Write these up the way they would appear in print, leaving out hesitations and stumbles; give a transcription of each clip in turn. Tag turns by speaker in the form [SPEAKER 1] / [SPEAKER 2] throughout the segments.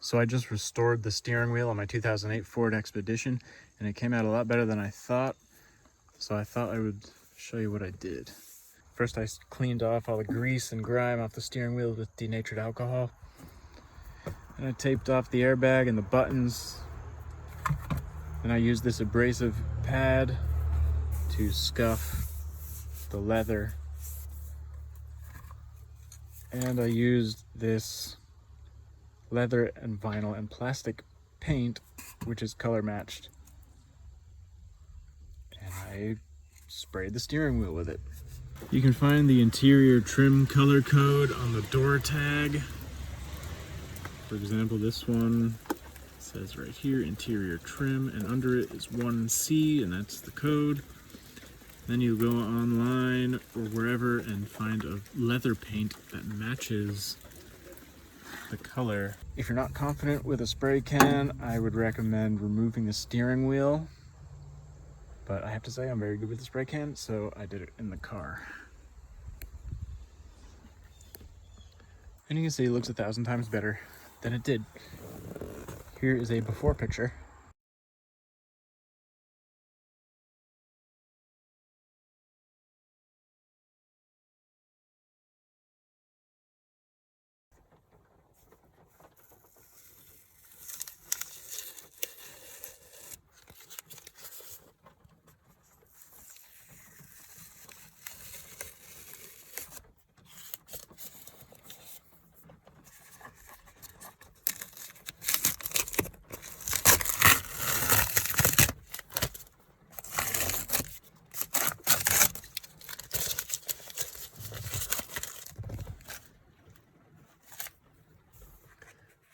[SPEAKER 1] So I just restored the steering wheel on my 2008 Ford Expedition, and it came out a lot better than I thought. So I thought I would show you what I did. First, I cleaned off all the grease and grime off the steering wheel with denatured alcohol. And I taped off the airbag and the buttons. Then I used this abrasive pad to scuff the leather. And I used this leather and vinyl and plastic paint, which is color matched. And I sprayed the steering wheel with it. You can find the interior trim color code on the door tag. For example, this one says right here, interior trim, and under it is 1C, and that's the code. Then you go online or wherever and find a leather paint that matches the color. If you're not confident with a spray can, I would recommend removing the steering wheel. But I have to say I'm very good with the spray can, so I did it in the car. And you can see it looks 1,000 times better than it did. Here is a before picture.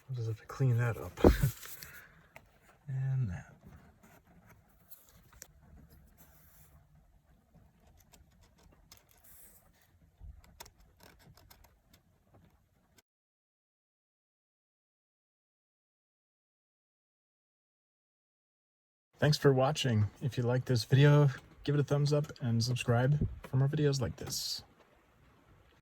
[SPEAKER 1] I'll just have to clean that up. And that. Thanks for watching. If you like this video, give it a thumbs up and subscribe for more videos like this.